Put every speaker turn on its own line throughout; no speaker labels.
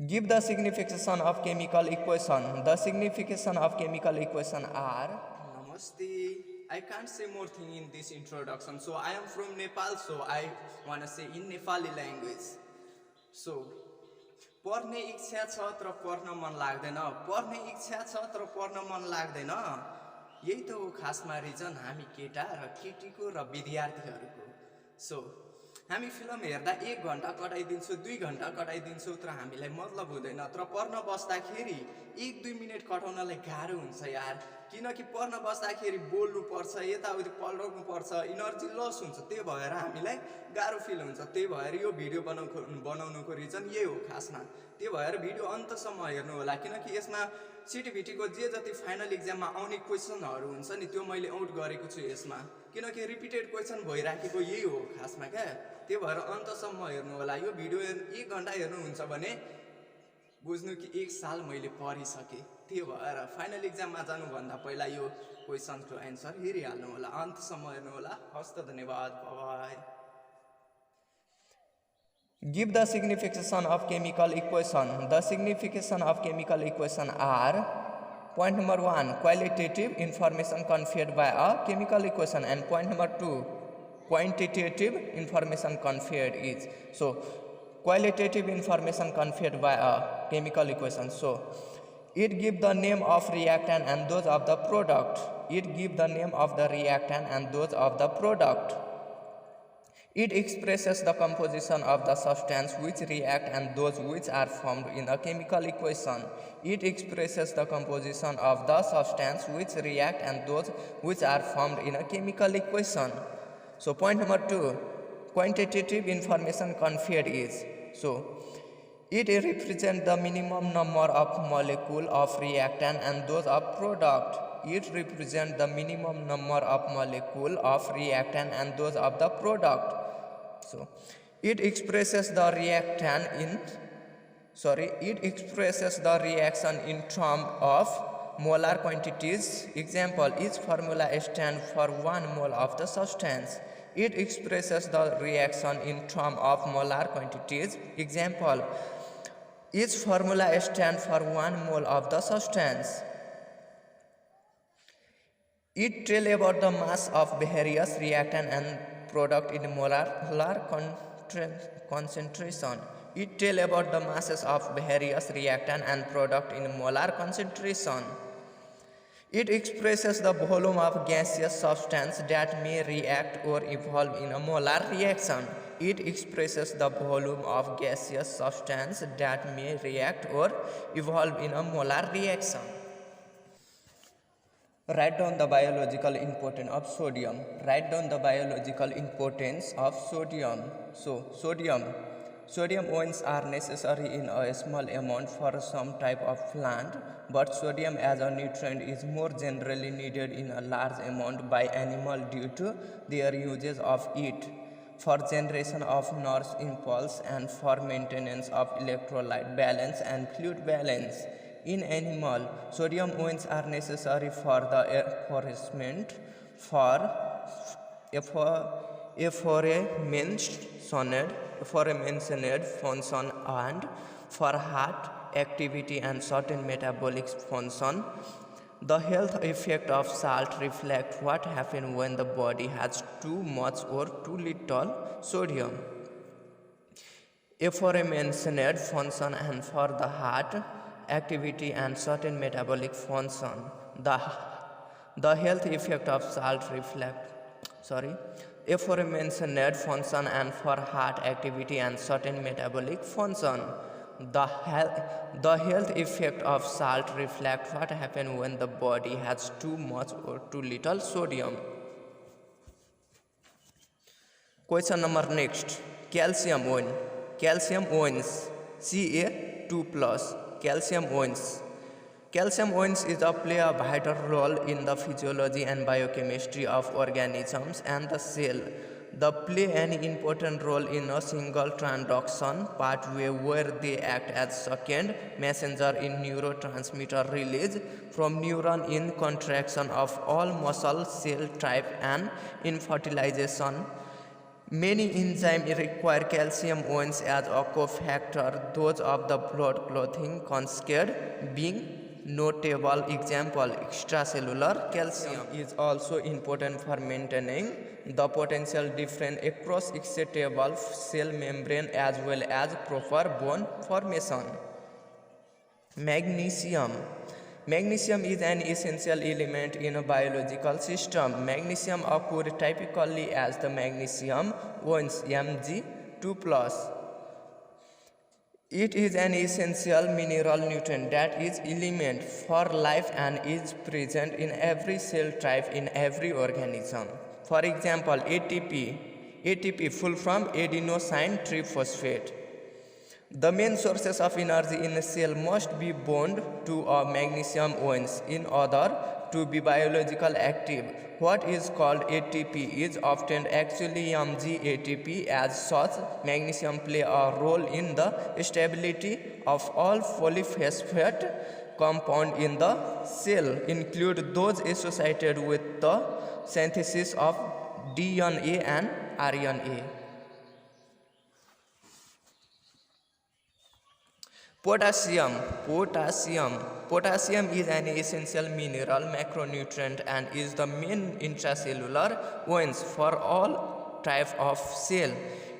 Give the signification of chemical equation. The signification of chemical equation are.
Namaste. I can't say more thing in this introduction. So I am from Nepal, so I want to say in Nepali language. So पढ्ने इच्छा छ तर पढ्न मन लाग्दैन, पढ्ने इच्छा छ तर पढ्न मन लाग्दैन, यही त हो खासमा रिजन हामी केटा र केटीको र विद्यार्थीहरूको। सो हामी फिल्म हेर्दा 1 घण्टा कटाइदिन्छौँ, 2 घण्टा कटाइदिन्छौँ, तर हामीलाई मतलब हुँदैन। तर पढ्न बस्दाखेरि 1-2 मिनट कटाउनलाई गाह्रो हुन्छ यार, किनकि पढ्न बस्दाखेरि बोल्नु पर्छ, यताउति पल्टाउनु पर्छ, इनर्जी लस हुन्छ, त्यही भएर हामीलाई गाह्रो फिल हुन्छ। त्यही भएर यो भिडियो बनाउनुको रिजन यही हो खासमा। त्यही भएर भिडियो अन्तसम्म हेर्नु होला, किनकि यसमा सिटिभिटीको जे जति फाइनल इक्जाममा आउने क्वेसनहरू हुन्छ नि त्यो मैले आउट गरेको छु यसमा, किनकि रिपिटेड क्वेसन भइराखेको यही हो खासमा क्या। त्यही भएर अन्तसम्म हेर्नु होला। यो भिडियो 1 घण्टा हेर्नुहुन्छ भने बुझ्नु कि 1 साल मैले पढिसकेँ। त्यही भएर फाइनल इक्जाममा जानुभन्दा पहिला यो क्वेसनको एन्सर हेरिहाल्नु होला, अन्तसम्म हेर्नु होला। हस्त धन्यवाद, by.
Give the signification of chemical equation. The signification of chemical equation are. Point number 1, qualitative information conveyed by a chemical equation, and point number 2, quantitative information conveyed is. So qualitative information conveyed by a chemical equation. So it gives the name of reactant and those of the product. It gives the name of the reactant and those of the product. It expresses the composition of the substance which react and those which are formed in a chemical equation. It expresses the composition of the substance which react and those which are formed in a chemical equation. So point number 2, quantitative information conveyed is. So it represents the minimum number of molecules of reactant and those of product. It represents the minimum number of molecules of reactant and those of the product. So it expresses the reaction in terms of molar quantities. Example, each formula stands for 1 mole of the substance. It expresses the reaction in terms of molar quantities. Example, each formula stands for 1 mole of the substance. It tells about the mass of various reactant and product in molar concentration. It tells about the masses of various reactant and product in molar concentration. It expresses the volume of gaseous substance that may react or evolve in a molar reaction. It expresses the volume of gaseous substance that may react or evolve in a molar reaction. Write down the biological importance of sodium. Write down the biological importance of sodium. So, sodium ions are necessary in a small amount for some type of plant, but sodium as a nutrient is more generally needed in a large amount by animal due to their uses of it, for generation of nerve impulse and for maintenance of electrolyte balance and fluid balance. In animal, sodium ions are necessary for the enforcement for aforementioned function and for heart activity and certain metabolic function. The health effect of salt reflect what happens when the body has too much or too little sodium. Aforementioned function and for the heart activity and certain metabolic function. The health effect of salt aforementioned function and for heart activity and certain metabolic function. The health effect of salt reflect what happens when the body has too much or too little sodium. Question number next. Calcium ion. Calcium ions Ca2+. Calcium ions. Calcium ions play a vital role in the physiology and biochemistry of organisms and the cell. They play an important role in a single transduction pathway where they act as second messenger in neurotransmitter release from neuron in contraction of all muscle cell type and in fertilization Many enzymes require calcium ions as a cofactor, those of the blood clotting cascade being notable example. Extracellular calcium is also important for maintaining the potential difference across excitable cell membrane as well as proper bone formation. Magnesium. Magnesium is an essential element in a biological system. Magnesium occurs typically as the magnesium ions Mg2+. It is an essential mineral nutrient that is element for life and is present in every cell type in every organism. For example, ATP full from adenosine triphosphate. The main sources of energy in a cell must be bound to a magnesium ions in order to be biological active. What is called ATP is often actually MgATP. As such, magnesium play a role in the stability of all polyphosphate compounds in the cell, include those associated with the synthesis of DNA and RNA. Potassium. Potassium is an essential mineral macronutrient and is the main intracellular ions for all types of cell.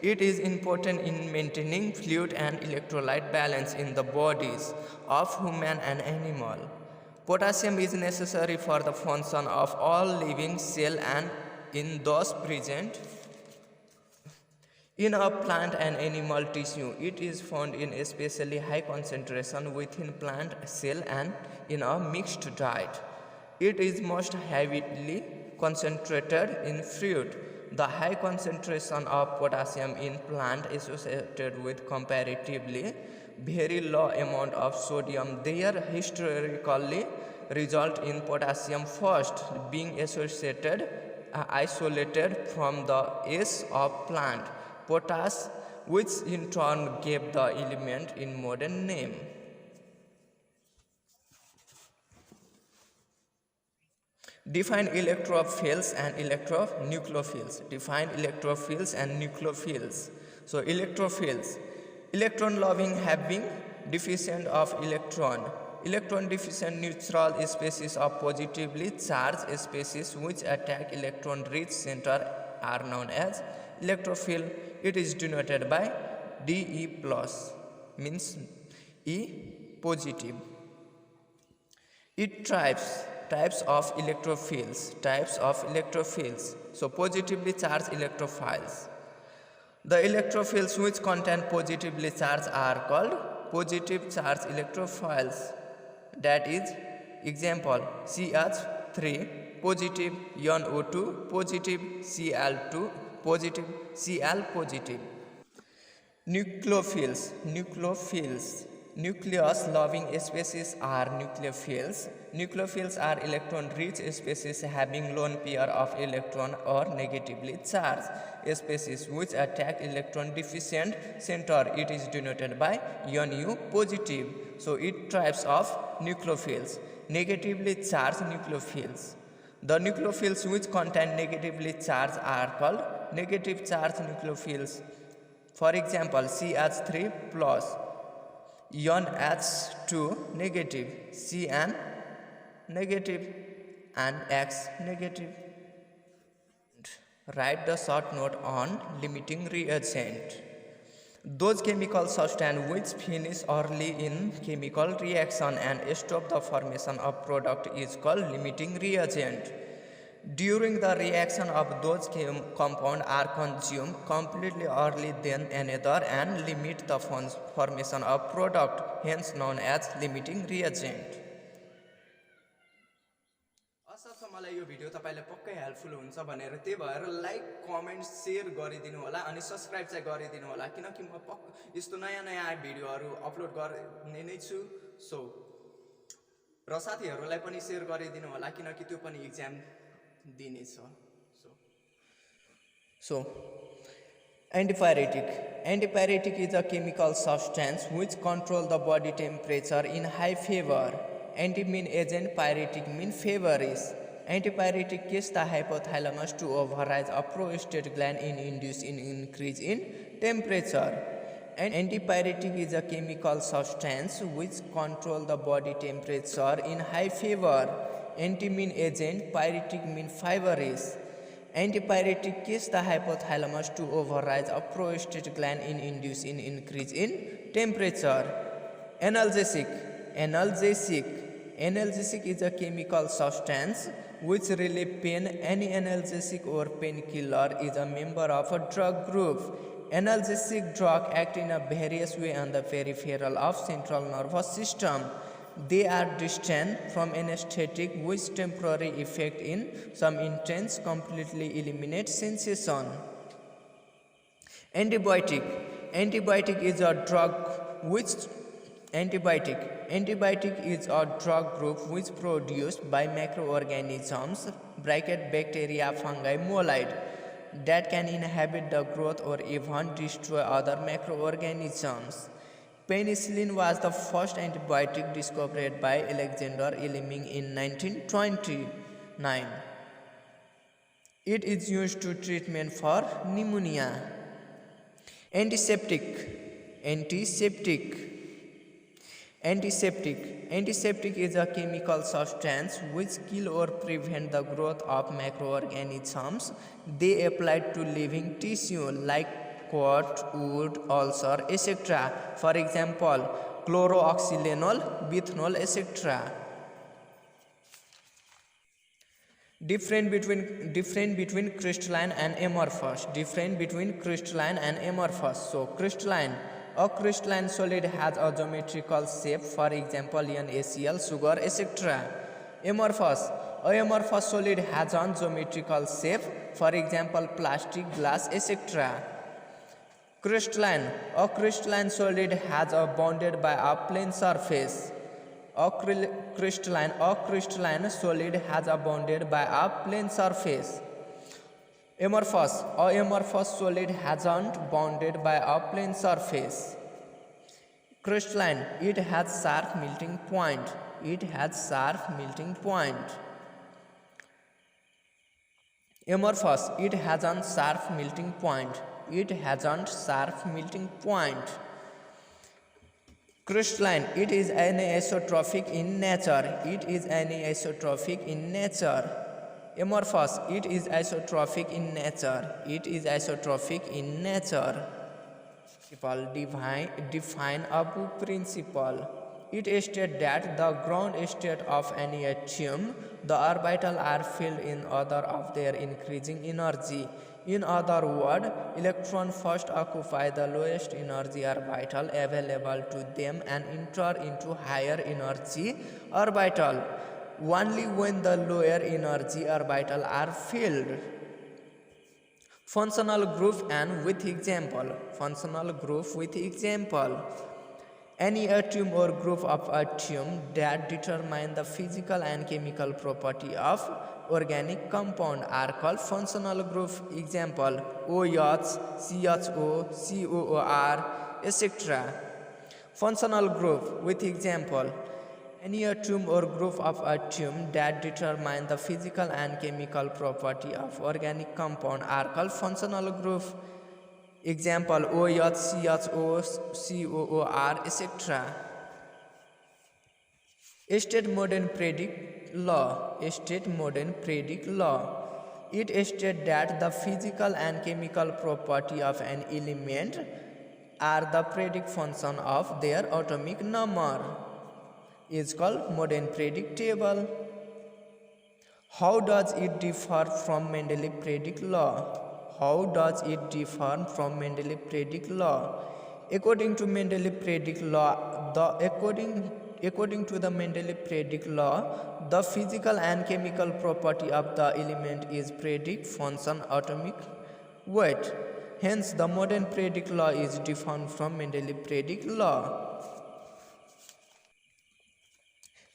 It is important in maintaining fluid and electrolyte balance in the bodies of human and animal. Potassium is necessary for the function of all living cell and in those present in a plant and animal tissue. It is found in especially high concentration within plant cell and in a mixed diet. It is most heavily concentrated in fruit. The high concentration of potassium in plant associated with comparatively very low amount of sodium there historically result in potassium first being isolated from the S of plant potash, which in turn gave the element in modern name. Define electrophiles and electronucleophiles. Define electrophiles and nucleophiles. So electrophiles, electron loving, having deficient of electron. Electron deficient neutral species of positively charged species which attack electron rich center are known as electrophile. It is denoted by De plus, means E positive. It types of electrophiles. So positively charged electrophiles. The electrophiles which contain positively charged are called positive charged electrophiles. That is, example, CH3 positive, NO2 positive, Cl2 positive, Cl positive. Nucleophiles. Nucleus loving species are nucleophiles. Nucleophiles are electron rich species having lone pair of electron or negatively charged species which attack electron deficient center. It is denoted by Nu positive. So it types of nucleophiles. Negatively charged nucleophiles. The nucleophiles which contain negatively charged are called negative charged nucleophiles. For example, CH3 plus, NH2 negative, Cn negative and X negative. Write the short note on limiting reagent. Those chemical substances which finish early in chemical reaction and stop the formation of product is called limiting reagent. During the reaction of those compounds are consumed completely early than another and limit the formation of product, hence known as limiting reagent.
आशा छ मलाई यो video तपाईलाई पक्कै helpful हुन्छ भनेर, त्यही भएर like comment share गरिदिनु होला अनि सब्स्क्राइब चाहिँ गरिदिनु होला, किनकि म यस्तो नयाँ नयाँ भिडियोहरू अपलोड गर्ने नै छु। सो र साथीहरूलाई पनि सेयर गरिदिनु होला किनकि त्यो पनि एक्जाम दिने छ।
So antipyretic is a chemical substance which control the body temperature in high fever. Anti mean agent, pyretic mean feverish. Antipyretic case the hypothalamus to override a prostate gland in induce in increase in temperature. And antipyretic is a chemical substance which control the body temperature in high fever. Anti mean agent, pyretic mean feverish. Antipyretic case the hypothalamus to override a prostate gland in induce in increase in temperature. Analgesic is a chemical substance which relieve pain. Any analgesic or painkiller is a member of a drug group. Analgesic drug act in a various way on the peripheral of central nervous system. They are distinct from anesthetic which temporary effect in some intense completely eliminate sensation. Antibiotic is a drug group which produced by microorganisms (bacteria, fungi, molite) that can inhibit the growth or even destroy other microorganisms. Penicillin was the first antibiotic discovered by Alexander Fleming in 1929. It is used to treatment for pneumonia. Antiseptic is a chemical substance which kill or prevent the growth of microorganisms. They applied to living tissue like cut, wound, ulcer, etc. For example, chloroxylenol, bithanol, etc. Difference between crystalline and amorphous. So a crystalline solid has a geometrical shape, for example NaCl, sugar, etc. A amorphous solid has a geometrical shape, for example plastic, glass, etc. A crystalline solid has a bounded by a plane surface. A crystalline solid has a bounded by a plane surface. Amorphous solid hasn't bounded by a plane surface. Crystalline, it has sharp melting point. Amorphous, it hasn't sharp melting point. Crystalline, it is anisotropic in nature. Amorphous, it is isotropic in nature. Define above principle. It states that the ground state of any atom, the orbitals are filled in order of their increasing energy. In other words, electrons first occupy the lowest energy orbital available to them and enter into higher energy orbital only when the lower energy orbital are filled. Functional group with example. Any atom or group of atoms that determine the physical and chemical property of organic compound are called functional group. Example OH, CHO, COOR, etc. Functional group with example. Any atom or group of atoms that determine the physical and chemical property of organic compound are called functional group. Example OH, CHO, COOR, etc. State modern predict law. It states that the physical and chemical property of an element are the predict function of their atomic number. Is called modern predict table. How does it differ from Mendeleev predict law? According to Mendeleev predict law, the physical and chemical property of the element is predict function atomic weight. Hence, the modern predict law is different from Mendeleev predict law.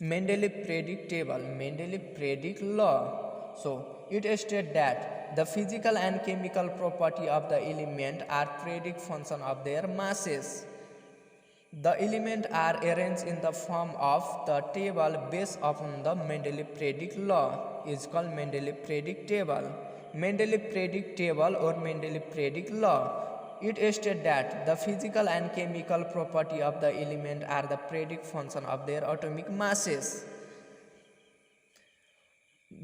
Mendeleev predict table, Mendeleev predict law. So, it states that the physical and chemical property of the element are predict function of their masses. The elements are arranged in the form of the table based upon the Mendeleev-Predict law is called Mendeleev-Predict table. Mendeleev-Predict table or Mendeleev-Predict law. It states that the physical and chemical property of the element are the predict function of their atomic masses.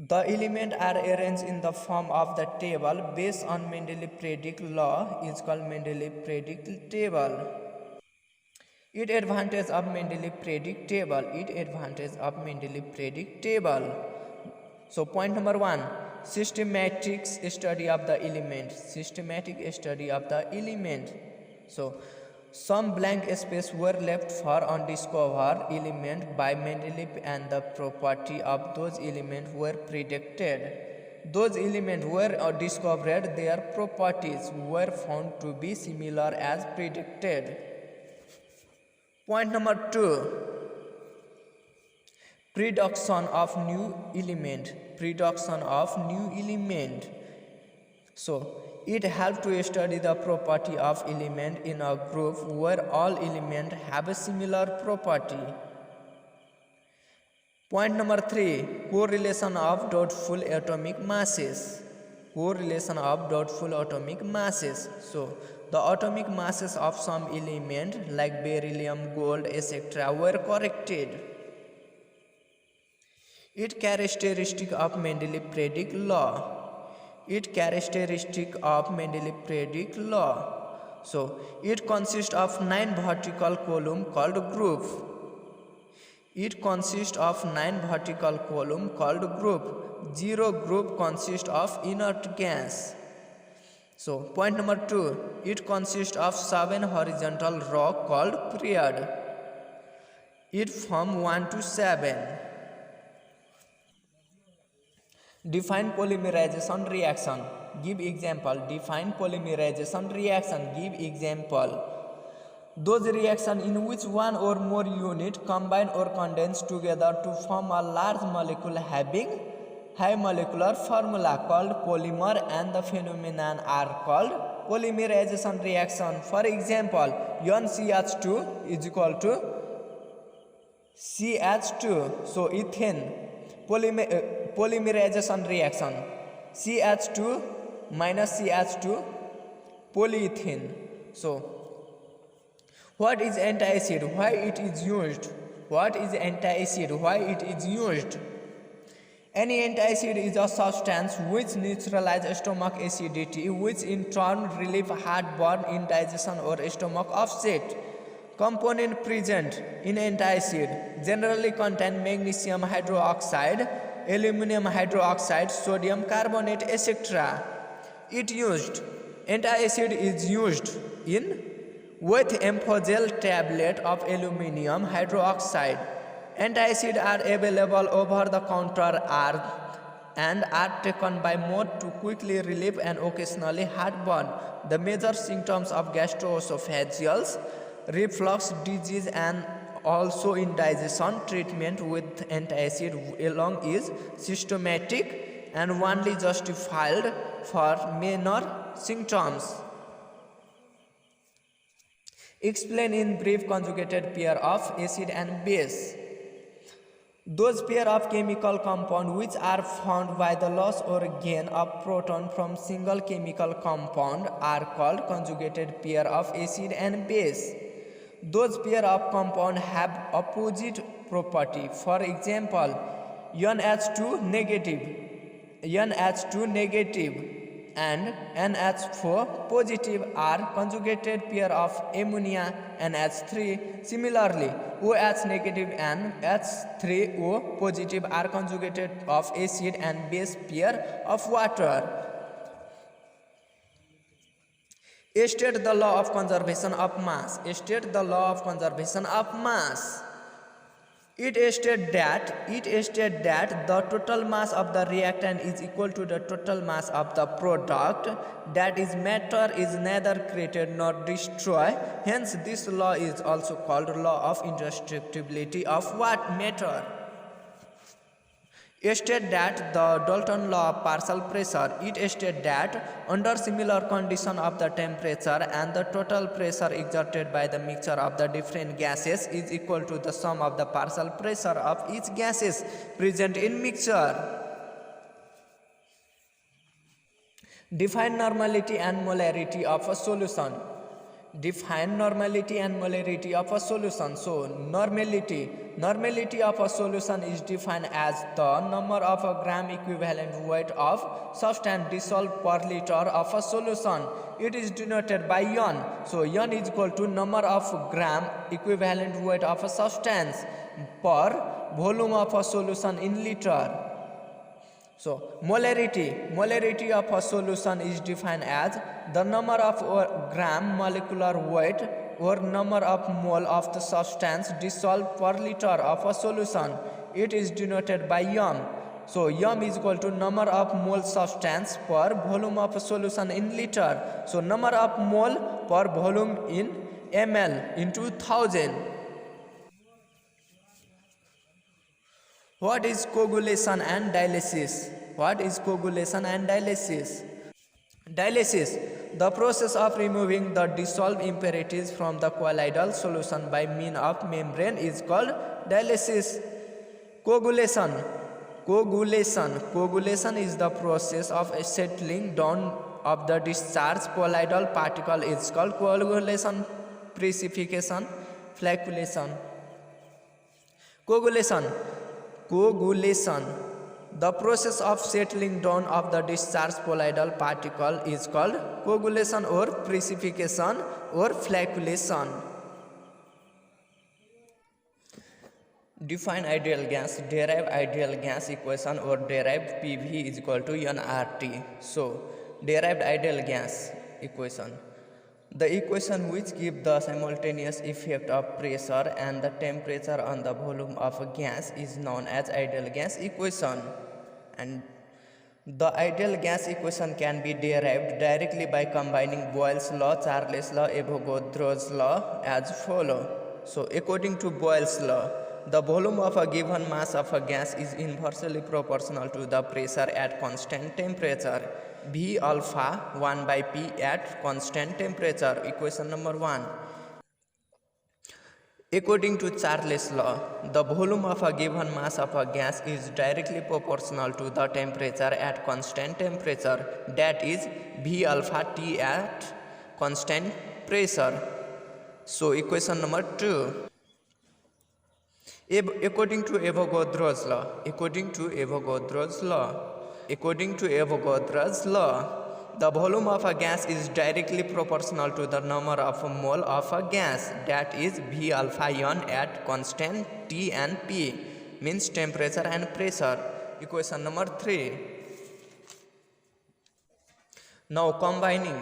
The elements are arranged in the form of the table based on Mendeleev-Predict law is called Mendeleev-Predict table. It advantage of Mendeleev-Predict table. So point number 1, systematic study of the element. So some blank space were left for undiscovered element by Mendeleev and the property of those elements were predicted. Those elements were discovered, their properties were found to be similar as predicted. Point number 2, production of new element. So it helps to study the property of element in a group where all elements have a similar property. Point number 3, correlation of doubtful atomic masses. So the atomic masses of some element like beryllium, gold, etc. were corrected. It characteristic of Mendeleev-Predict law. So it consists of 9 vertical columns called group. Zero group consists of inert gas. So point number 2, it consists of 7 horizontal rock called period. It form 1 to 7. Define polymerization reaction. Give example. Give example. Those reactions in which one or more units combine or condense together to form a large molecule having high molecular formula called polymer, and the phenomenon are called polymerization reaction. For example, NCH2 is equal to CH2. So ethane polymerization reaction, CH2 minus CH2 polyethene. So what is antiacid? Why it is used? Any antacid is a substance which neutralizes stomach acidity, which in turn relieve heartburn in digestion or stomach upset. Component present in antacid generally contain magnesium hydroxide, aluminum hydroxide, sodium carbonate, etc. Antacid is used in with amphogel tablet of aluminum hydroxide. Antacids are available over the counter and are taken by mouth to quickly relieve and occasionally heartburn. The major symptoms of gastroesophageal reflux disease and also indigestion. Treatment with antacid alone is systematic and only justified for minor symptoms. Explain in brief conjugated pair of acid and base. Those pair of chemical compounds which are formed by the loss or gain of proton from single chemical compound are called conjugated pair of acid and base. Those pair of compounds have opposite property. For example, NH2 negative and NH4 positive are conjugated pair of ammonia NH3. Similarly, OH negative and H3O positive are conjugated of acid and base pair of water. State the law of conservation of mass. It states that the total mass of the reactant is equal to the total mass of the product, that is, matter is neither created nor destroyed. Hence, this law is also called law of indestructibility of what? Matter. stated that the Dalton law of partial pressure, it stated that under similar condition of the temperature and the total pressure exerted by the mixture of the different gases is equal to the sum of the partial pressure of each gases present in mixture. Define normality and molarity of a solution. Define normality and molarity of a solution. So normality of a solution is defined as the number of a gram equivalent weight of substance dissolved per liter of a solution. It is denoted by N. So N is equal to number of gram equivalent weight of a substance per volume of a solution in liter. So molarity of a solution is defined as the number of gram molecular weight or number of mole of the substance dissolved per liter of a solution. It is denoted by M. So M is equal to number of mole substance per volume of a solution in liter. So number of mole per volume in ml into 1000. What is coagulation and dialysis? What is coagulation and dialysis? Dialysis, the process of removing the dissolved impurities from the colloidal solution by means of membrane is called dialysis. Coagulation is the process of settling down of the discharged colloidal particle is called coagulation, precipitation, flocculation. Coagulation, the process of settling down of the discharged colloidal particle is called coagulation or precipitation or flocculation. Define ideal gas, derive ideal gas equation or derived PV is equal to nRT. So, derived ideal gas equation. The equation which gives the simultaneous effect of pressure and the temperature on the volume of a gas is known as ideal gas equation. And the ideal gas equation can be derived directly by combining Boyle's law, Charles' law, Avogadro's law as follows. So according to Boyle's law, the volume of a given mass of a gas is inversely proportional to the pressure at constant temperature. V alpha 1 by P at constant temperature, equation number 1. According to Charles' law, the volume of a given mass of a gas is directly proportional to the temperature at constant temperature, that is V alpha T at constant pressure. So equation number 2. According to Avogadro's law, the volume of a gas is directly proportional to the number of mole of a gas, that is V alpha N at constant T and P, means temperature and pressure. Equation number 3. Now combining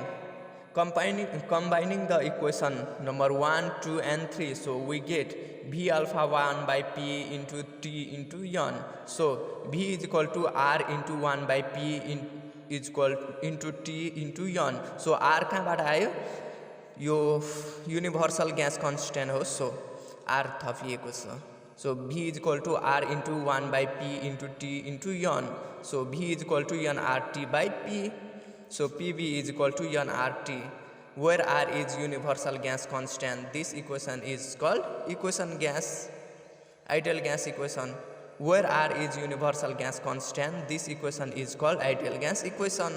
the equation number 1, 2 and 3, so we get V alpha 1 by P into T into N. So V is equal to R into 1 by P is equal into T into N. So R कहाँबाट आयो? यो universal gas constant हो, so R थपिएको छ. So V is equal to R into 1 by P into T into N. So V is equal to nRT by P. So PV is equal to nRT, where R is universal gas constant. This equation is called ideal gas equation. Where R is universal gas constant, this equation is called ideal gas equation.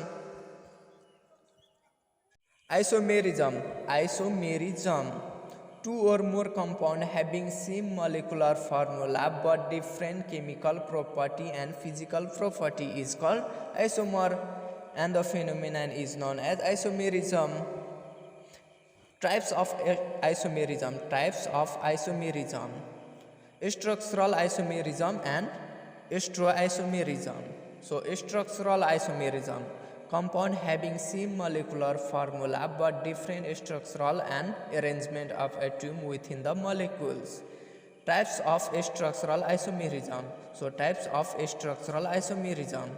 Isomerism. Two or more compound having same molecular formula but different chemical property and physical property is called isomer, and the phenomenon is known as isomerism. Types of isomerism. Structural isomerism and stereoisomerism. So structural isomerism, compound having same molecular formula but different structural and arrangement of atom within the molecules. Types of structural isomerism. So types of structural isomerism.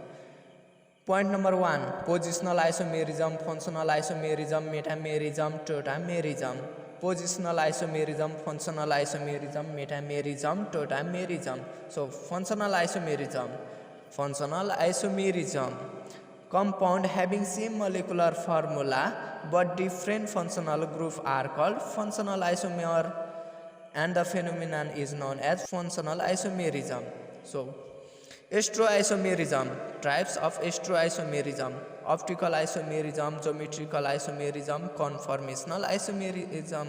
Point number 1, positional isomerism, functional isomerism, metamerism, tautomerism. Positional isomerism, functional isomerism, metamerism, tautomerism. So functional isomerism. Functional isomerism. Compound having same molecular formula but different functional group are called functional isomer, and the phenomenon is known as functional isomerism. So, stereoisomerism. Types of stereoisomerism: optical isomerism, geometrical isomerism, conformational isomerism.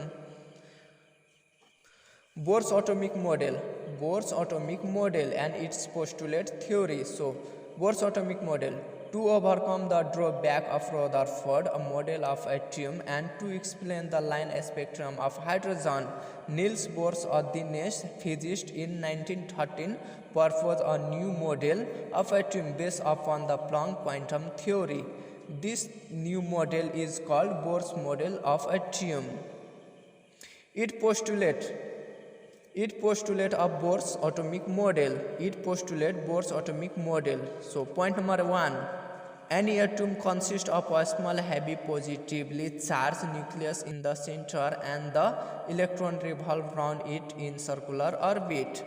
Bohr's atomic model. Bohr's atomic model and its postulate theory. So, Bohr's atomic model. To overcome the drawback of Rutherford, a model of atom, and to explain the line spectrum of hydrogen, Niels Bohr, a Danish physicist in 1913, proposed a new model of atom based upon the Planck quantum theory. This new model is called Bohr's model of atom. It postulates a Bohr's atomic model. It postulates Bohr's atomic model. So, point number 1. Any atom consists of a small heavy positively charged nucleus in the center and the electron revolve around it in circular orbit.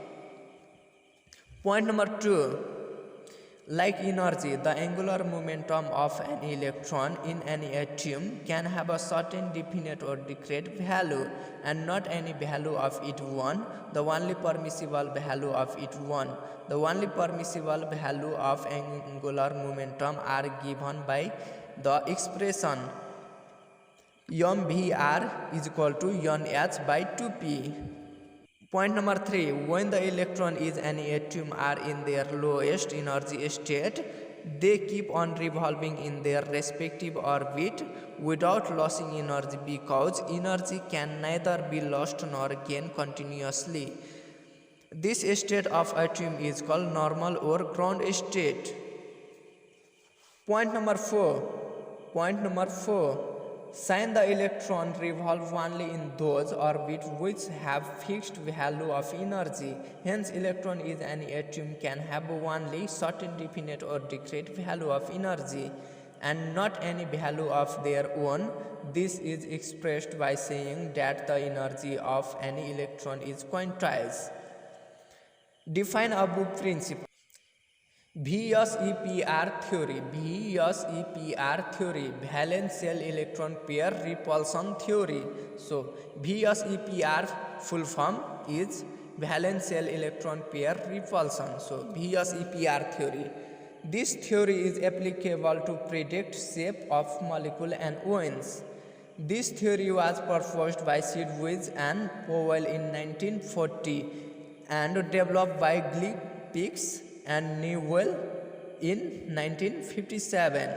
Point number 2. Like energy, the angular momentum of an electron in any atom can have a certain definite or discrete value, and not any value of it 1, the only permissible value of it 1. The only permissible value of angular momentum are given by the expression mvr is equal to nh by 2p. Point number 3. When the electron is any atom are in their lowest energy state, they keep on revolving in their respective orbit without losing energy, because energy can neither be lost nor gained continuously. This state of atom is called normal or ground state. Point number 4. Since the electron revolve only in those orbits which have fixed value of energy, hence electron is any atom can have only certain definite or discrete value of energy and not any value of their own. This is expressed by saying that the energy of any electron is quantized. Define above principle. VSEPR theory. Valence shell electron pair repulsion theory. So, VSEPR full form is valence shell electron pair repulsion. So, VSEPR theory. This theory is applicable to predict shape of molecule and ions. This theory was proposed by Sidwitz and Powell in 1940 and developed by Glick and Newell in 1957.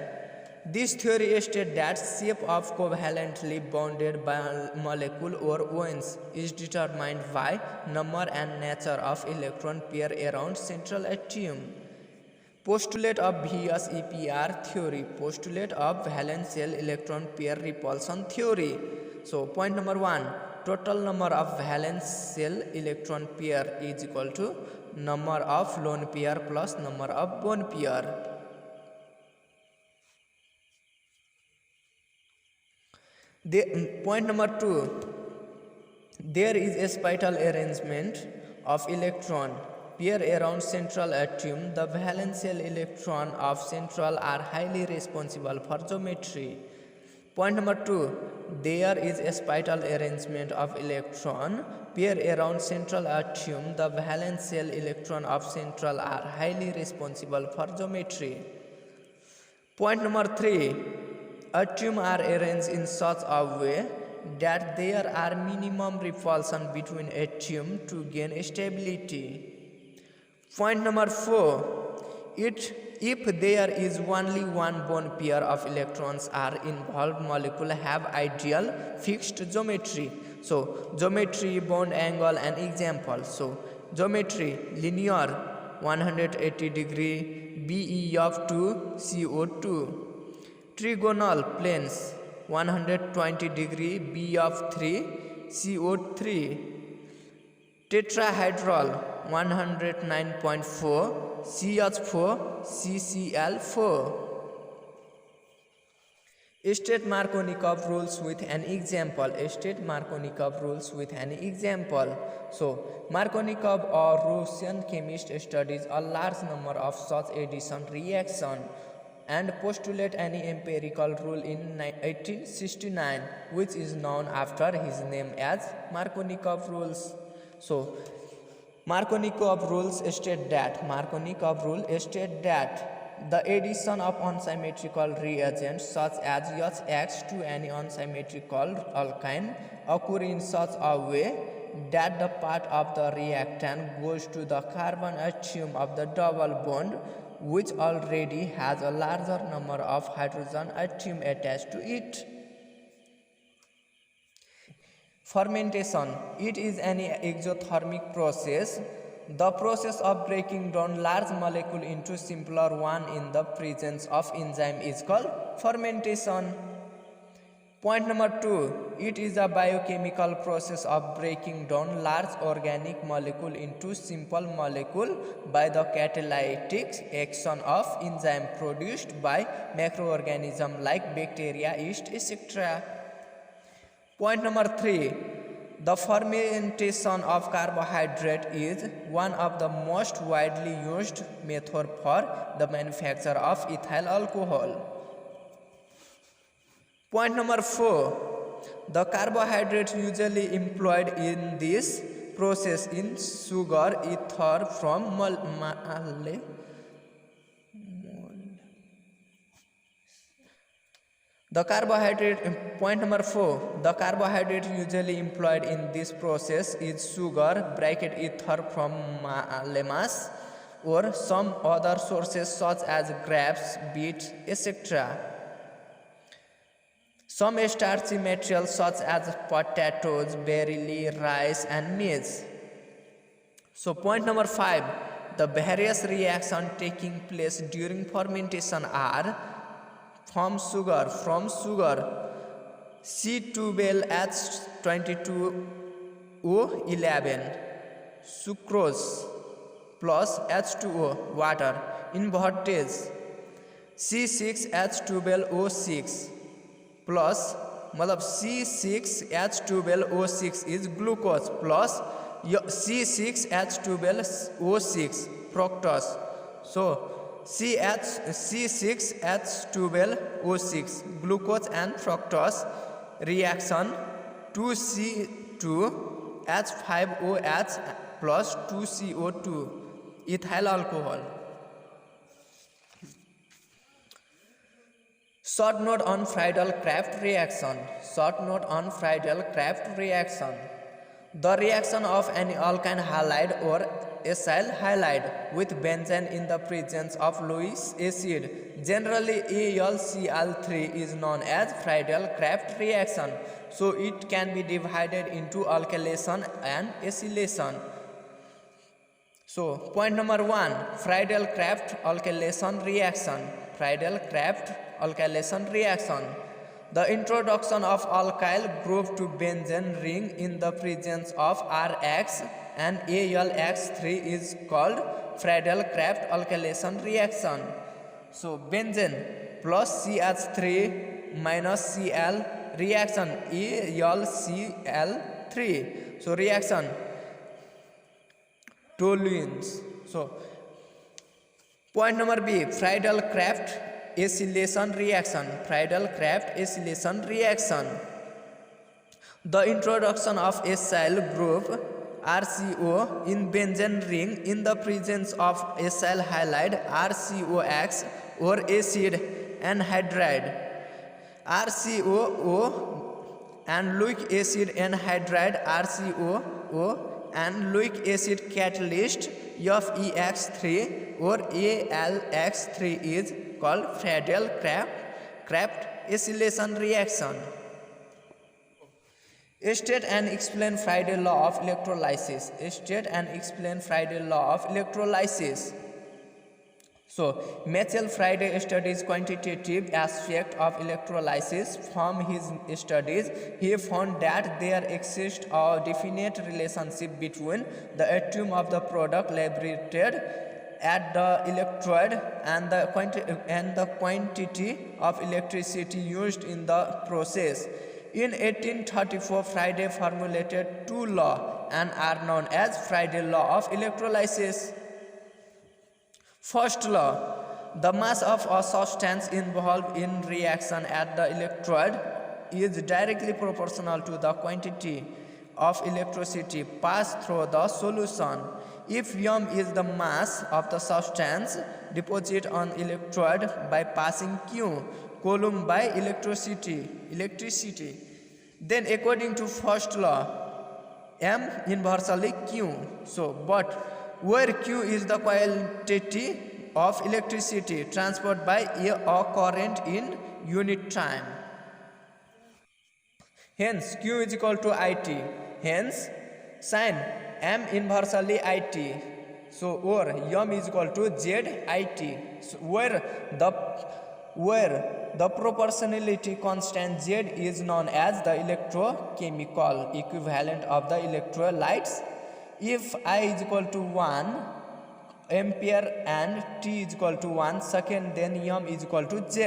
This theory states that shape of covalently bonded molecule or ions is determined by number and nature of electron pair around central atom. Postulate of VSEPR theory. Postulate of valence shell electron pair repulsion theory. So, point number 1. Total number of valence shell electron pair is equal to number of lone pair plus number of bone pair. Point number 2. There is a spiral arrangement of electron pair around central atom. The valence shell electron of central are highly responsible for geometry. Point number 2. There is a spiral arrangement of electron pair around central atom. The valence shell electron of central are highly responsible for geometry. Point number 3. Atoms are arranged in such a way that there are minimum repulsion between atoms to gain stability. Point number 4. If there is only one bone pair of electrons are involved, molecule have ideal fixed geometry. So, geometry, bond angle and example. So, geometry, linear 180 degree BE of 2 CO2. Trigonal planes 120 degree B of 3 CO3. Tetrahedral 109.4 CH4 CCl4. State Markovnikov rules with an example. State Markovnikov rules with an example. So, Markovnikov, a Russian chemist, studies a large number of such addition reactions and postulate an empirical rule in 1869, which is known after his name as Markovnikov rules. So, Markovnikov rules state that the addition of unsymmetrical reagents such as H to any unsymmetrical alkyne occur in such a way that the part of the reactant goes to the carbon atom of the double bond, which already has a larger number of hydrogen atoms attached to it. Fermentation. It is an exothermic process. The process of breaking down large molecule into simpler one in the presence of enzyme is called fermentation. Point number 2. It is a biochemical process of breaking down large organic molecule into simple molecule by the catalytic action of enzyme produced by microorganisms like bacteria, yeast, etc. Point number 3. The fermentation of carbohydrate is one of the most widely used methods for the manufacture of ethyl alcohol. Point number 4. The carbohydrate usually employed in this process in sugar, ether from Point number 4. The carbohydrate usually employed in this process is sugar, ether from maize, or some other sources such as grapes, beets, etc. Some starchy materials such as potatoes, barley, rice, and maize. So point number 5. The various reactions taking place during fermentation are from sugar Ctevt H22O11, sucrose plus H2O water, invertage C6H12O6 plus C6H12O6 is glucose plus C6H12O6 fructose. So C6H12O6 glucose and fructose reaction 2C2H5OH plus 2CO2 ethyl alcohol. Short note on Friedel-Crafts reaction. The reaction of any alkyne halide or acyl halide with benzene in the presence of Lewis acid, generally AlCl3, is known as Friedel-Crafts reaction. So it can be divided into alkylation and acylation. So point number 1, Friedel-Crafts alkylation reaction. The introduction of alkyl group to benzene ring in the presence of Rx and AlX3 is called Friedel-Crafts alkylation reaction. So benzene plus CH3 minus Cl reaction AlCl3. So reaction toluenes. So point number B, Friedel-Crafts acylation reaction. The introduction of acyl group RCO in benzene ring in the presence of acyl halide RCOX or acid anhydride RCOO and leuc acid anhydride RCOO and leuc acid catalyst FeX3 or AlX3 is called Friedel-Crafts acylation reaction. State and explain Friedel law of electrolysis. So, Michael Friedel studies quantitative aspect of electrolysis. From his studies, he found that there exists a definite relationship between the atom of the product liberated at the electrode and the quantity of electricity used in the process. In 1834, Faraday formulated two laws and are known as Faraday's law of electrolysis. First law: the mass of a substance involved in reaction at the electrode is directly proportional to the quantity of electricity passed through the solution. If m is the mass of the substance deposited on electrode by passing q coulomb by electricity, then according to first law, m inversely q. So, but where q is the quantity of electricity transported by a current in unit time. Hence, q is equal to it. Hence, sin m inversely it. So, or m is equal to z it. So, where the proportionality constant z is known as the electrochemical equivalent of the electrolytes. If I is equal to 1 ampere and t is equal to 1 second, then m is equal to z.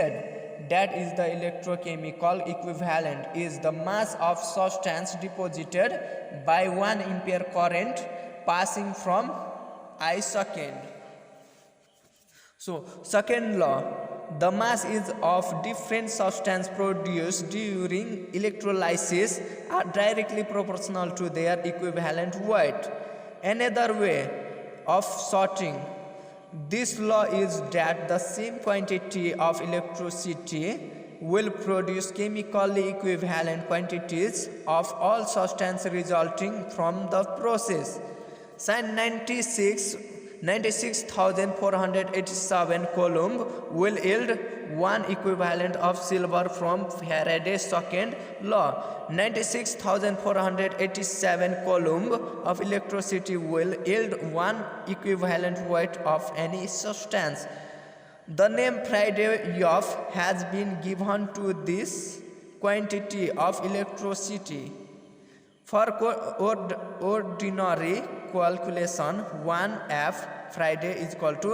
That is the electrochemical equivalent is the mass of substance deposited by 1 ampere current passing from I second. So, second law: the mass is of different substance produced during electrolysis are directly proportional to their equivalent weight. Another way of sorting this law is that the same quantity of electricity will produce chemically equivalent quantities of all substances resulting from the process. Sin 96,487 coulomb will yield 1 equivalent of silver from Faraday's second law. 96,487 coulomb of electricity will yield 1 equivalent weight of any substance. The name Faraday has been given to this quantity of electricity. For ordinary calculation, 1F Faraday is equal to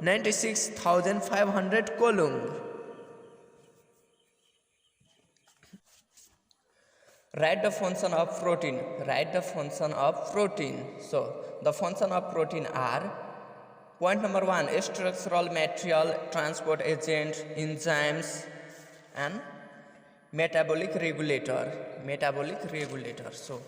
96,500 coulomb. Write the function of protein. So, the function of protein are: point number 1, structural material, transport agent, enzymes, and metabolic regulator. So,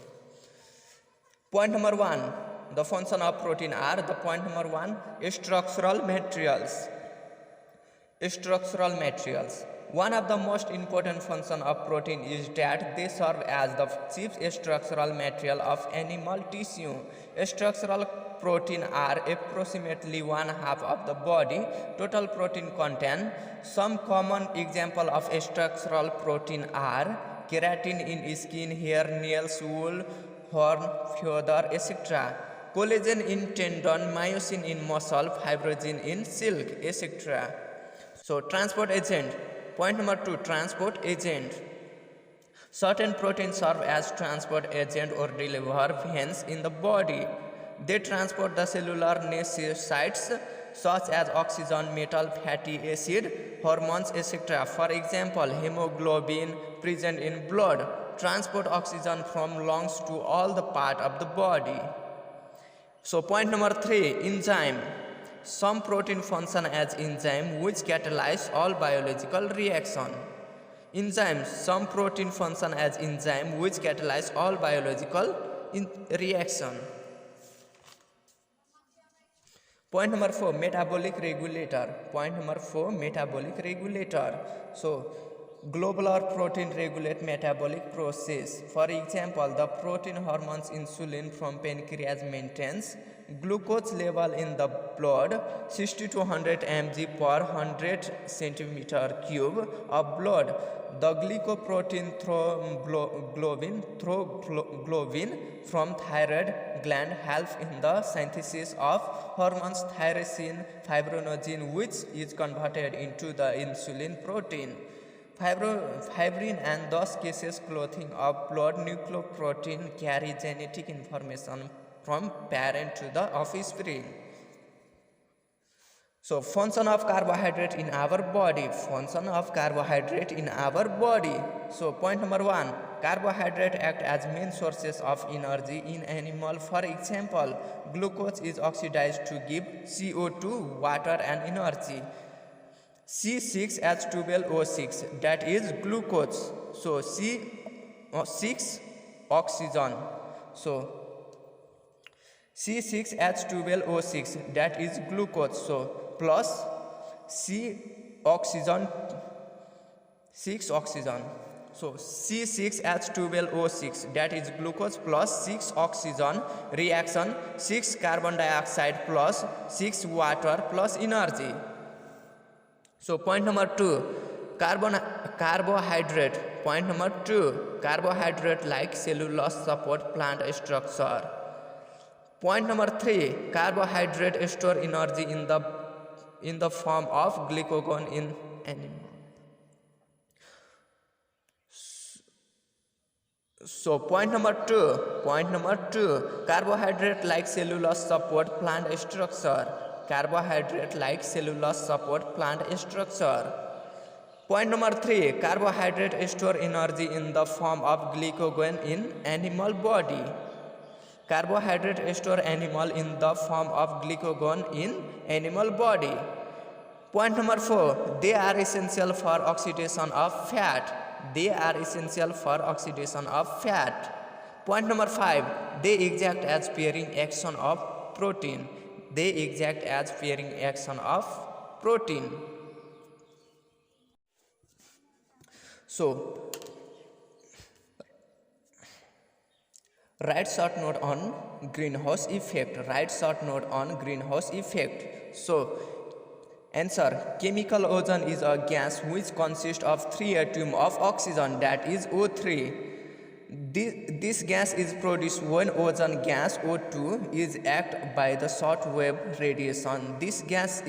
point number 1, the function of protein are the point number 1, structural materials. One of the most important functions of protein is that they serve as the chief structural material of animal tissue. Structural protein are approximately 1/2 of the body total protein content. Some common examples of structural protein are keratin in skin, hair, nails, wool, horn, feather, etc. Collagen in tendon, myosin in muscle, fibrinogen in silk, etc. So, transport agent. Point number 2, transport agent. Certain proteins serve as transport agent or deliver hence in the body. They transport the cellular necessities such as oxygen, metal, fatty acid, hormones, etc. For example, hemoglobin present in blood transport oxygen from lungs to all the part of the body. So, point number 3, enzyme. Some protein function as enzyme which catalyze all biological reaction. Some protein function as enzyme which catalyze all biological reaction. Point number 4, metabolic regulator. So, globular protein regulate metabolic process. For example, the protein hormones insulin from pancreas maintains glucose level in the blood 60 to 100 mg per 100 centimeter cube of blood. The glycoprotein globin from thyroid gland helps in the synthesis of hormones thyrosin, fibrinogen, which is converted into the insulin protein. Fibrin and thus cases clothing of blood nucleoprotein carry genetic information from parent to the offspring. So function of carbohydrate in our body, function of carbohydrate in our body. So point number 1, carbohydrate act as main sources of energy in animal. For example, glucose is oxidized to give CO2, water and energy. C6H12O6, that is glucose. So C6 oxygen. So C6H12O6, that is glucose. So plus C oxygen, 6 oxygen. So C6H12O6, that is glucose plus 6 oxygen, reaction 6 carbon dioxide plus 6 water plus energy. So point number 2, carbohydrate. Point number 2, carbohydrate like cellulose support plant structure. Point number 3, carbohydrate store energy in the form of glycogen in animal. So point number 2, carbohydrate like cellulose support plant structure. Carbohydrate like cellulose support plant structure. Point number 3, carbohydrate store energy in the form of glycogen in animal body. Carbohydrate store animal in the form of glycogen in animal body. Point number 4, they are essential for oxidation of fat. They are essential for oxidation of fat. Point number 5, they exact as pairing action of protein. They exact as pairing action of protein. So write short note on greenhouse effect. Write short note on greenhouse effect. So answer, chemical ozone is a gas which consists of 3 atoms of oxygen, that is O3. This gas is produced when ozone gas O2 is acted by the short wave radiation. This gas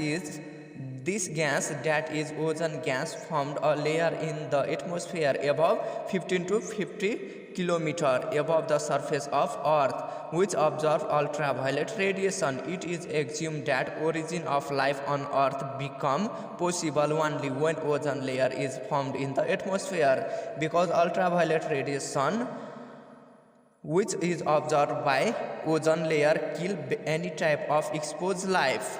that is ozone gas formed a layer in the atmosphere above 15 to 50 kilometers above the surface of Earth, which absorbs ultraviolet radiation. It is assumed that origin of life on Earth become possible only when ozone layer is formed in the atmosphere, because ultraviolet radiation which is absorbed by ozone layer kill any type of exposed life.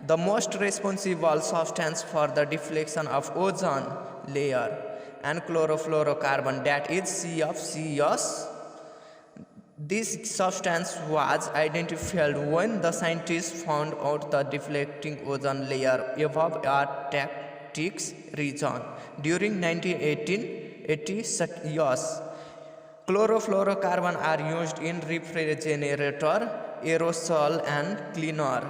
The most responsible substance for the deflection of ozone layer and chlorofluorocarbon, that is CFCs. This substance was identified when the scientists found out the deflecting ozone layer above Arctic region during 1980 years. Chlorofluorocarbon are used in refrigerator, aerosol and cleaner.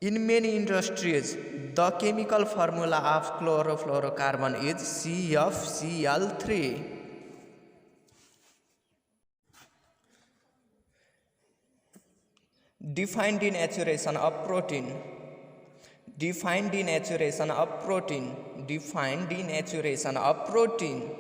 In many industries, the chemical formula of chlorofluorocarbon is CFCl3. Define denaturation of protein. Define denaturation of protein. Define denaturation of protein.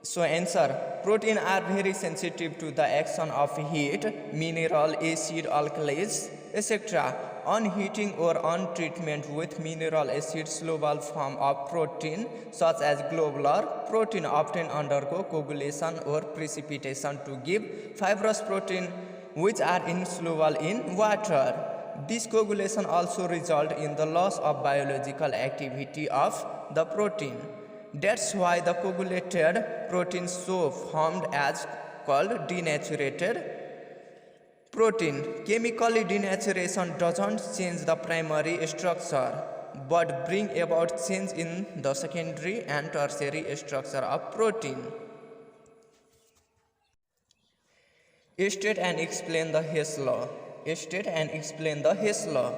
So answer, protein are very sensitive to the action of heat, mineral, acid, alkalis, etc. On heating or on treatment with mineral acid, soluble form of protein such as globular protein often undergo coagulation or precipitation to give fibrous protein which are insoluble in water. This coagulation also results in the loss of biological activity of the protein. That's why the coagulated protein so formed as called denatured protein. Chemically, denaturation doesn't change the primary structure but bring about change in the secondary and tertiary structure of protein. State and explain the Hess law. State and explain the Hess law.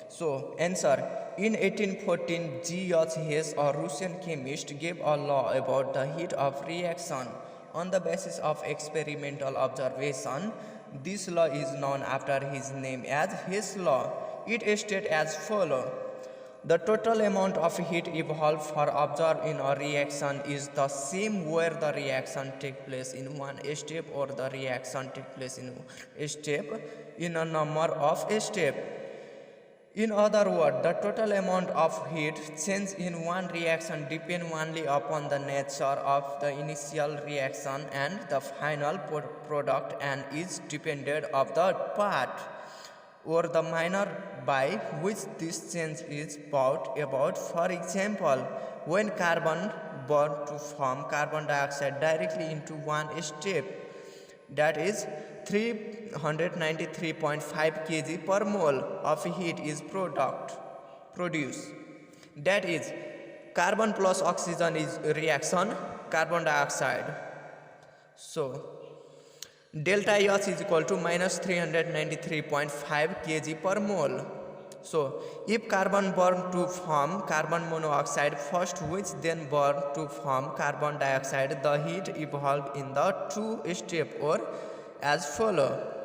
So answer, in 1814 G.H. Hess, a Russian chemist, gave a law about the heat of reaction on the basis of experimental observation. This law is known after his name as Hess law. It states as follows: the total amount of heat evolved for observed in a reaction is the same where the reaction takes place in one step or the reaction takes place in one step in a number of steps. In other words, the total amount of heat change in one reaction depends only upon the nature of the initial reaction and the final product, and is dependent of the part or the manner by which this change is brought about. For example, when carbon burned to form carbon dioxide directly into one step, that is 393.5 kg per mole of heat is produced. That is, carbon plus oxygen is reaction carbon dioxide. So delta H is equal to minus 393.5 kg per mole. So if carbon burned to form carbon monoxide first, which then burned to form carbon dioxide, the heat evolved in the two steps or as follow.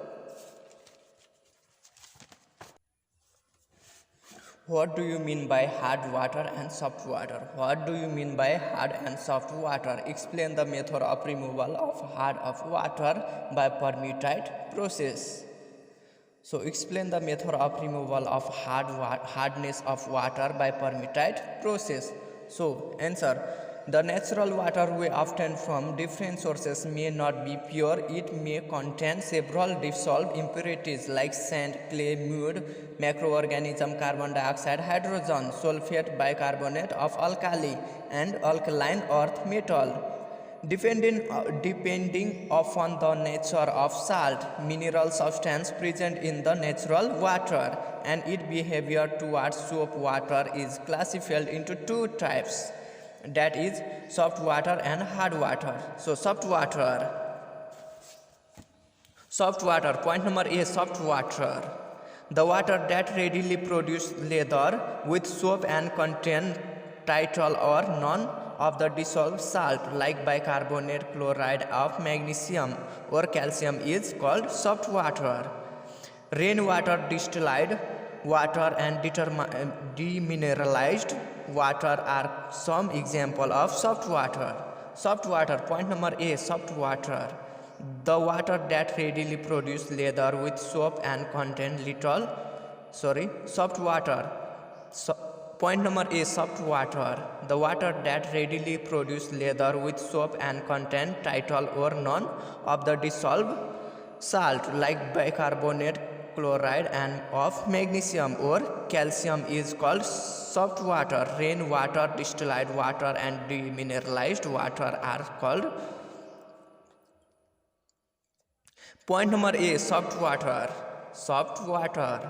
What do you mean by hard water and soft water? What do you mean by hard and soft water? Explain the method of removal of hard of water by permutate process. So explain the method of removal of hardness of water by permutate process. So answer: the natural water we obtain from different sources may not be pure. It may contain several dissolved impurities like sand, clay, mud, microorganism, carbon dioxide, hydrogen, sulfate, bicarbonate of alkali, and alkaline earth metal. Depending upon the nature of salt, mineral substance present in the natural water, and its behavior towards soap water is classified into two types, that is soft water and hard water. So soft water, point number A, soft water. The water that readily produces leather with soap and contain tittle or none of the dissolved salt like bicarbonate, chloride of magnesium or calcium is called soft water. Rainwater, distilled water and demineralized water are some example of soft water. Soft water, point number A, soft water. The water that readily produces leather with soap and contain soft water. Point number A, soft water. The water that readily produces leather with soap and contain tittle or none of the dissolved salt like bicarbonate, chloride and of magnesium or calcium is called soft water. Rainwater, distilled water and demineralized water are called. Point number A, soft water. Soft water.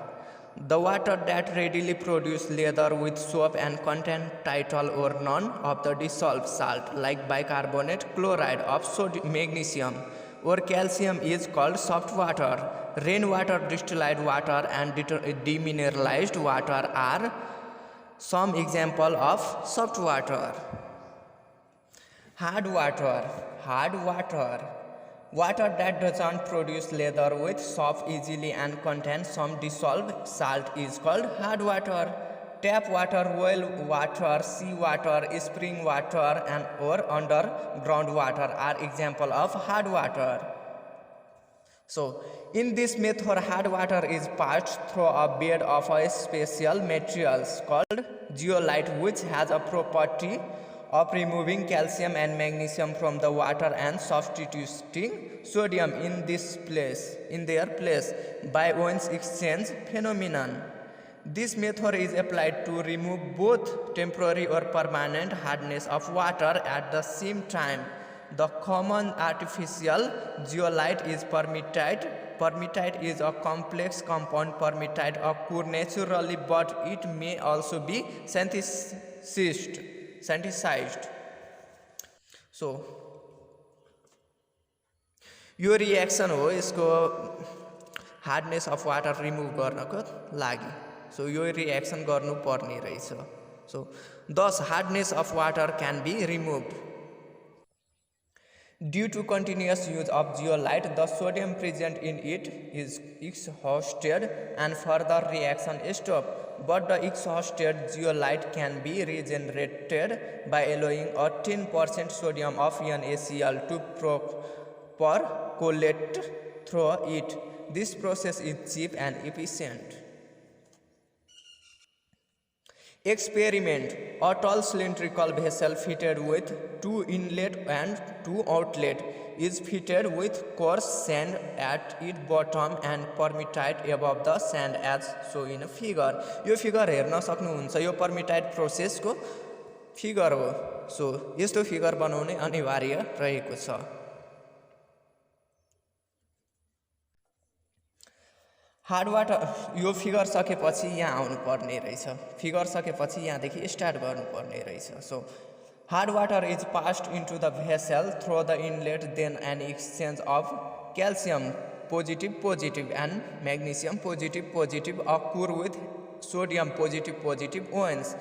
The water that readily produces leather with soap and contain tittle or none of the dissolved salt like bicarbonate, chloride of magnesium or calcium is called soft water. Rainwater, distilled water and demineralized water are some example of soft water. Hard water. Water that doesn't produce leather with soap easily and contains some dissolved salt is called hard water. Tap water, well water, sea water, spring water and or underground water are example of hard water. So in this method, hard water is passed through a bed of a special materials called zeolite, which has a property of removing calcium and magnesium from the water and substituting sodium in their place by ions exchange phenomenon. This method is applied to remove both temporary or permanent hardness of water at the same time. The common artificial zeolite is permitite. Permitite is a complex compound. Permitite occurs naturally, but it may also be synthesized. So yo reaction हो यसको hardness of water remove गर्नको लागि. सो यो reaction गर्नुपर्ने रहेछ. सो thus hardness of water can be removed. Due to continuous use of zeolite, the sodium present in it is exhausted and further reaction stops. But the exhausted zeolite can be regenerated by allowing a 10% sodium of NaCl to percolate through it. This process is cheap and efficient. Experiment. A tall cylindrical vessel fitted with 2 inlet and 2 outlet is fitted with coarse sand at its bottom and permeate above the sand as shown in a figure. Yo figure हेर्न सक्नुहुन्छ, यो permeate process को figure हो. सो यस्तो figure बनाउने अनिवार्य रहेको छ. Hard water यो figure सकेपछि यहाँ आउनु पर्ने रहेछ. फिगर सकेपछि यहाँदेखि स्टार्ट गर्नुपर्ने रहेछ. So hard water is passed into the vessel through the inlet, then an exchange of calcium positive and magnesium positive occur with sodium positive ions.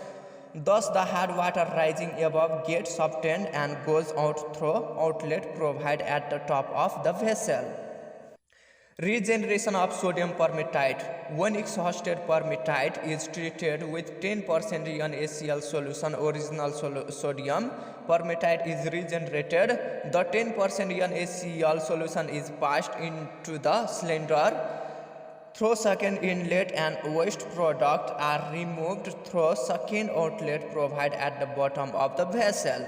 Thus the hard water rising above gets subtained and goes out through outlet provided at the top of the vessel. Regeneration of sodium permeate. When exhausted permeate is treated with 10% NaCl solution, original sodium permeate is regenerated. The 10% NaCl solution is passed into the cylinder through second inlet and waste products are removed through second outlet provided at the bottom of the vessel.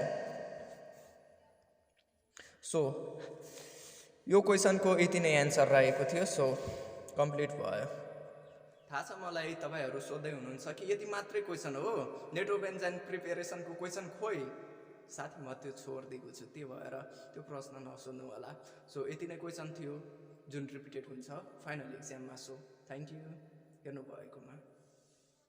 So यो क्वेसनको यति नै answer रहेको थियो. सो complete भयो.
थाहा छ मलाई तपाईहरु सोध्दै हुनुहुन्छ कि यति मात्रै क्वेसन हो, नेट्रोबेन्जाइन प्रिपरेसनको क्वेसन खोइ. साथी म त्यो छोड्दिएको छु, त्यो भएर त्यो प्रश्न नसोध्नु होला. सो यति नै क्वेसन थियो जुन रिपिटेड हुन्छ फाइनल एक्जाममा. सो थ्यांक यू हेर्नु भएकोमा.